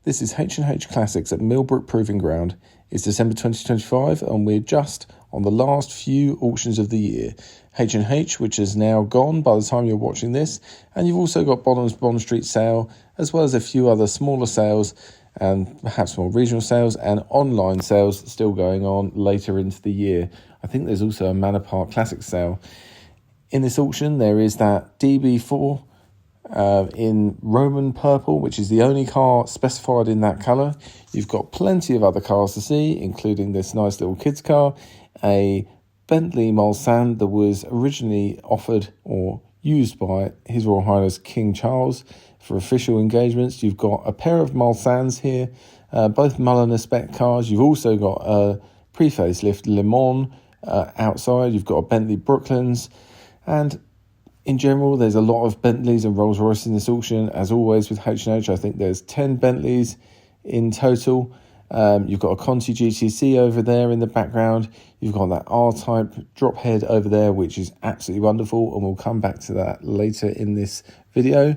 This is H&H Classics at Millbrook Proving Ground. It's December 2025 and we're just on the last few auctions of the year. H&H, which is now gone by the time you're watching this, and you've also got Bonham's Bond Street sale, as well as a few other smaller sales and perhaps more regional sales and online sales still going on later into the year. I think there's also a Manor Park Classics sale. In this auction, there is that DB4 in Roman purple, which is the only car specified in that colour. You've got plenty of other cars to see, including this nice little kids car, a Bentley Mulsanne that was originally offered or used by His Royal Highness King Charles for official engagements. You've got a pair of Mulsannes here, both Mulliner spec cars. You've also got a pre-facelift Le Mans outside. You've got a Bentley Brooklands, and in general, there's a lot of Bentleys and Rolls Royce in this auction. As always with H&H, I think there's 10 Bentleys in total. You've got a Conti GTC over there in the background. You've got that R-Type drop head over there, which is absolutely wonderful, and we'll come back to that later in this video.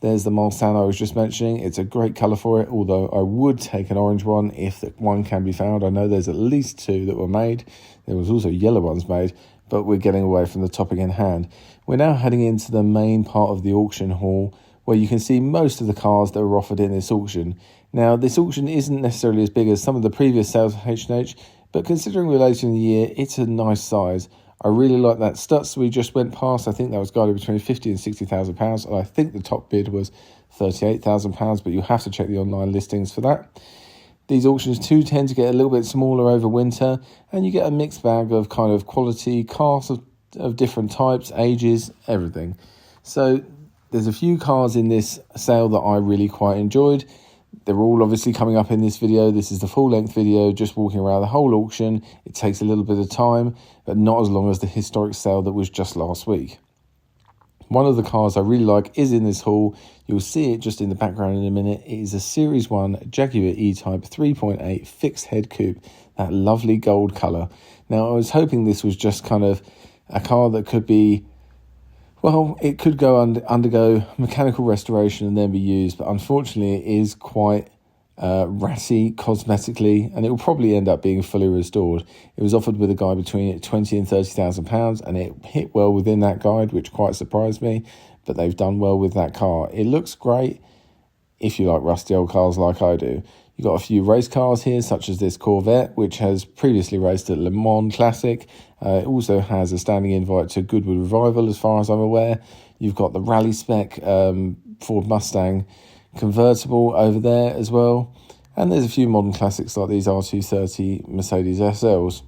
There's the Mulsanne I was just mentioning. It's a great colour for it, although I would take an orange one if one can be found. I know there's at least two that were made. There was also yellow ones made, but we're getting away from the topic in hand. We're now heading into the main part of the auction hall, where you can see most of the cars that were offered in this auction. Now, this auction isn't necessarily as big as some of the previous sales of H&H, but considering we're later in the year, it's a nice size. I really like that Stutz we just went past. I think that was guided between £50,000 and £60,000, and I think the top bid was £38,000, but you have to check the online listings for that. These auctions too tend to get a little bit smaller over winter, and you get a mixed bag of kind of quality cars of different types, ages, everything. So there's a few cars in this sale that I really quite enjoyed. They're all obviously coming up in this video. This is the full-length video, just walking around the whole auction. It takes a little bit of time, but not as long as the historic sale that was just last week. One of the cars I really like is in this hall. You'll see it just in the background in a minute. It is a Series 1 Jaguar E-Type 3.8 fixed head coupe, that lovely gold colour. Now, I was hoping this was just kind of a car that could be, well, it could go undergo mechanical restoration and then be used, but unfortunately it is quite ratty cosmetically, and it will probably end up being fully restored. It was offered with a guide between £20,000 and £30,000, and it hit well within that guide, which quite surprised me, but they've done well with that car. It looks great if you like rusty old cars like I do. You've got a few race cars here, such as this Corvette, which has previously raced at Le Mans Classic. It also has a standing invite to Goodwood Revival, as far as I'm aware. You've got the rally spec Ford Mustang convertible over there as well. And there's a few modern classics like these R230 Mercedes SLs.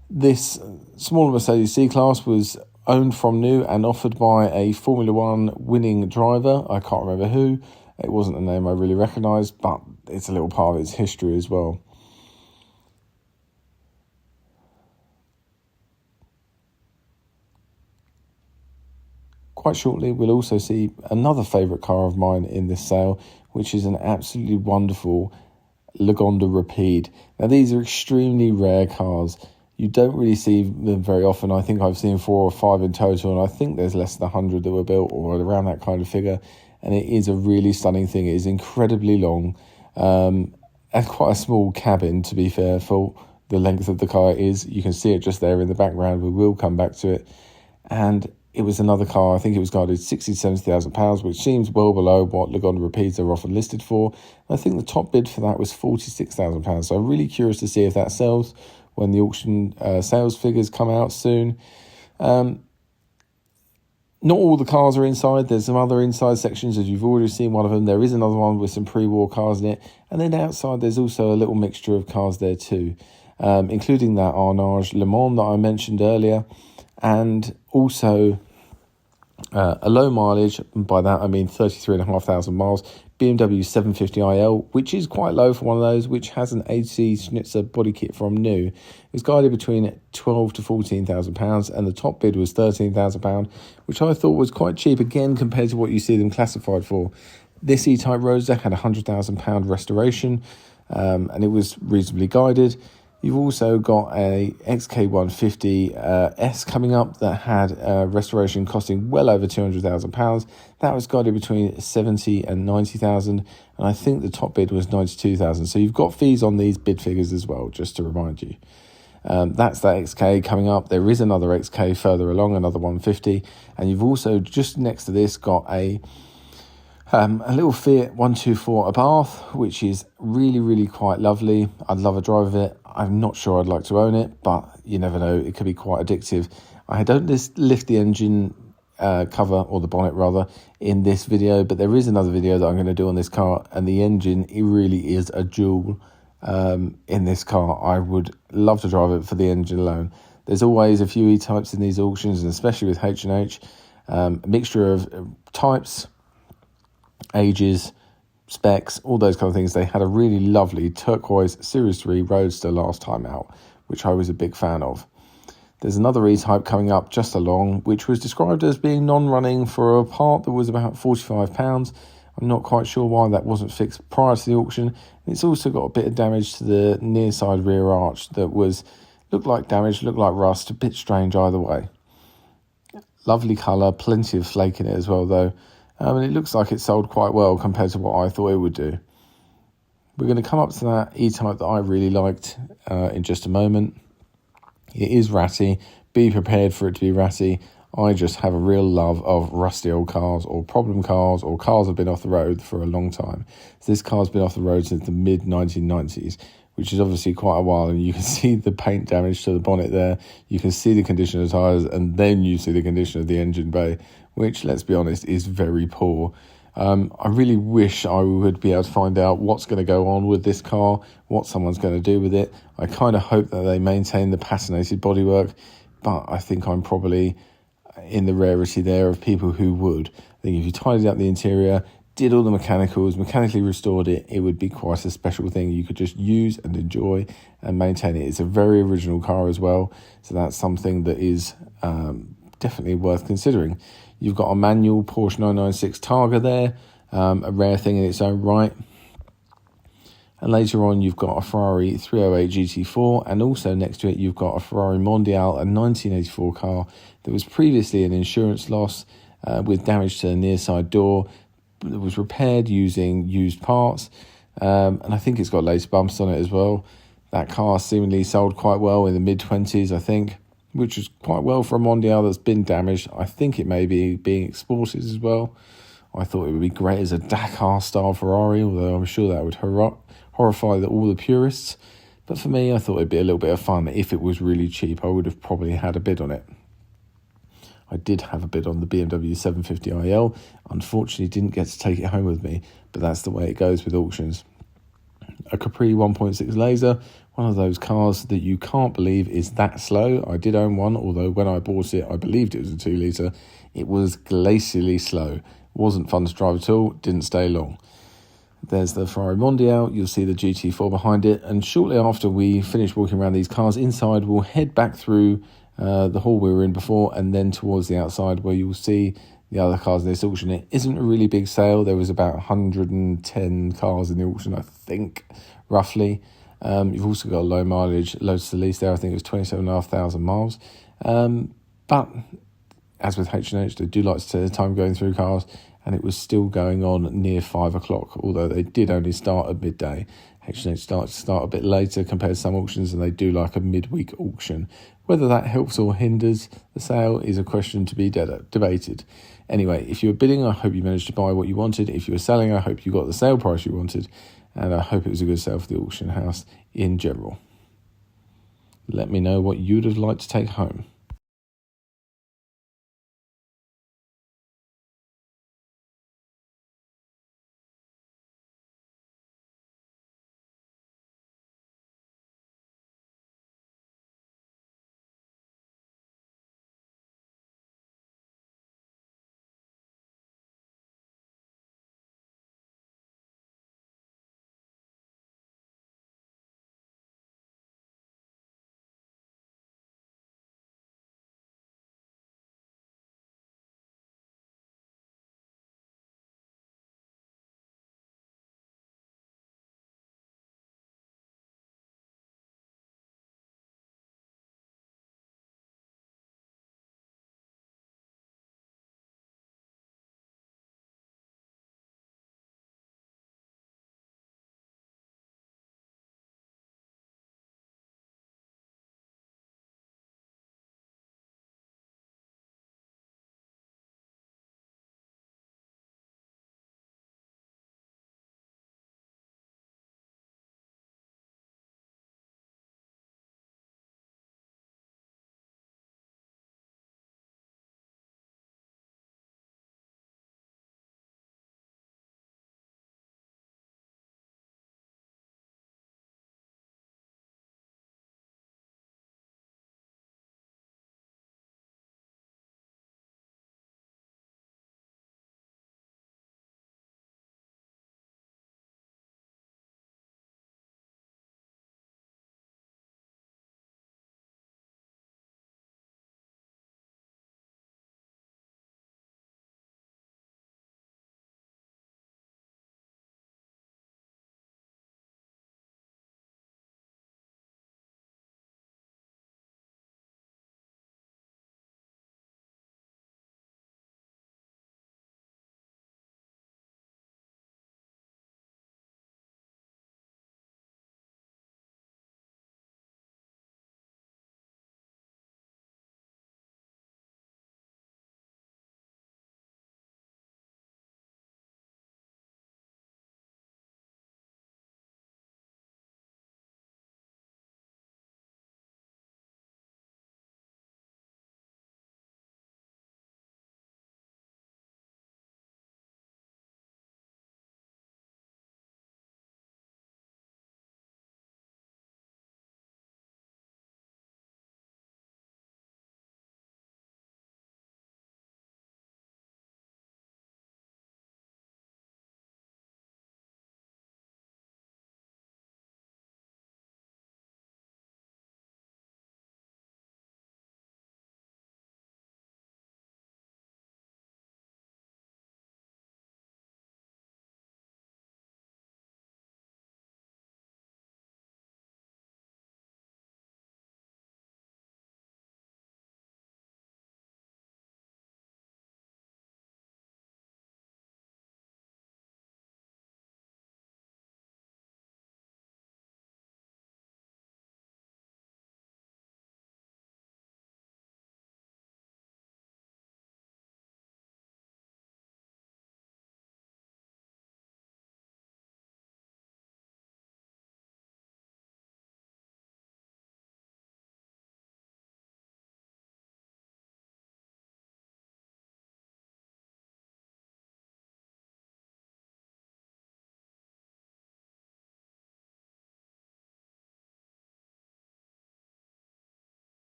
This smaller Mercedes C-Class was owned from new and offered by a Formula One winning driver. I can't remember who. It wasn't a name I really recognised, but it's a little part of its history as well. Quite shortly, we'll also see another favourite car of mine in this sale, which is an absolutely wonderful Lagonda Rapide. Now, these are extremely rare cars. You don't really see them very often. I think I've seen 4 or 5 in total, and I think there's less than 100 that were built, or around that kind of figure. And it is a really stunning thing. It is incredibly long, and quite a small cabin, to be fair, for the length of the car is. You can see it just there in the background. We will come back to it. And it was another car, I think it was guided £60,000 to £70,000, which seems well below what Lagonda Rapides are often listed for. I think the top bid for that was £46,000. So I'm really curious to see if that sells when the auction sales figures come out soon. Not all the cars are inside. There's some other inside sections, as you've already seen one of them. There is another one with some pre-war cars in it. And then outside, there's also a little mixture of cars there too, including that Arnage Le Mans that I mentioned earlier. And also a low mileage, and by that I mean 33,500 miles, BMW 750iL, which is quite low for one of those, which has an AC Schnitzer body kit from new. It's guided between £12,000 to £14,000, and the top bid was £13,000, which I thought was quite cheap, again, compared to what you see them classified for. This E-Type Roadster had a £100,000 restoration, and it was reasonably guided. You've also got a XK150S coming up that had restoration costing well over £200,000. That was guided between 70 and 90,000, and I think the top bid was 92,000. So you've got fees on these bid figures as well, just to remind you. That's that XK coming up. There is another XK further along, another 150, and you've also just next to this got a little Fiat 124 Abarth, which is really, really quite lovely. I'd love a drive of it. I'm not sure I'd like to own it, but you never know. It could be quite addictive. I don't lift the engine cover, or the bonnet rather, in this video, but there is another video that I'm going to do on this car, and the engine, it really is a jewel in this car. I would love to drive it for the engine alone. There's always a few E-types in these auctions, and especially with H&H, a mixture of types, ages, specs, all those kind of things. They had a really lovely turquoise Series 3 Roadster last time out, which I was a big fan of. There's another E-type coming up just along, which was described as being non-running for a part that was about £45. I'm not quite sure why that wasn't fixed prior to the auction. It's also got a bit of damage to the near side rear arch that looked like damage, looked like rust, a bit strange either way. Lovely colour, plenty of flake in it as well though. And it looks like it sold quite well compared to what I thought it would do. We're going to come up to that E-type that I really liked in just a moment. It is ratty. Be prepared for it to be ratty. I just have a real love of rusty old cars, or problem cars, or cars that have been off the road for a long time. So this car's been off the road since the mid-1990s, which is obviously quite a while, and you can see the paint damage to the bonnet there. You can see the condition of the tyres, and then you see the condition of the engine bay, which, let's be honest, is very poor. I really wish I would be able to find out what's going to go on with this car, what someone's going to do with it. I kind of hope that they maintain the patinated bodywork, but I think I'm probably in the rarity there of people who would. I think if you tidied up the interior, did all the mechanicals, mechanically restored it, it would be quite a special thing you could just use and enjoy and maintain it. It's a very original car as well, so that's something that is definitely worth considering. You've got a manual Porsche 996 Targa there, a rare thing in its own right. And later on, you've got a Ferrari 308 GT4, and also next to it, you've got a Ferrari Mondial, a 1984 car that was previously an insurance loss with damage to the near side door. It was repaired using used parts, and I think it's got lace bumps on it as well. That car seemingly sold quite well in the mid-20s, I think, which is quite well for a Mondial that's been damaged. I think it may be being exported as well. I thought it would be great as a Dakar-style Ferrari, although I'm sure that would horrify all the purists. But for me, I thought it'd be a little bit of fun. If it was really cheap, I would have probably had a bid on it. I did have a bid on the BMW 750iL. Unfortunately, didn't get to take it home with me, but that's the way it goes with auctions. A Capri 1.6 Laser, one of those cars that you can't believe is that slow. I did own one, although when I bought it, I believed it was a 2 litre. It was glacially slow. Wasn't fun to drive at all, didn't stay long. There's the Ferrari Mondial, you'll see the GT4 behind it, and shortly after we finish walking around these cars inside, we'll head back through the hall we were in before, and then towards the outside where you'll see the other cars in this auction. It isn't a really big sale. There was about 110 cars in the auction, I think, roughly. You've also got a low mileage Lotus Elise there. I think it was 27,500 miles. But as with H&H, they do like to take their time going through cars, and it was still going on near 5 o'clock, although they did only start at midday. H&H start a bit later compared to some auctions, and they do like a midweek auction. Whether that helps or hinders the sale is a question to be debated. Anyway, if you were bidding, I hope you managed to buy what you wanted. If you were selling, I hope you got the sale price you wanted, and I hope it was a good sale for the auction house in general. Let me know what you'd have liked to take home.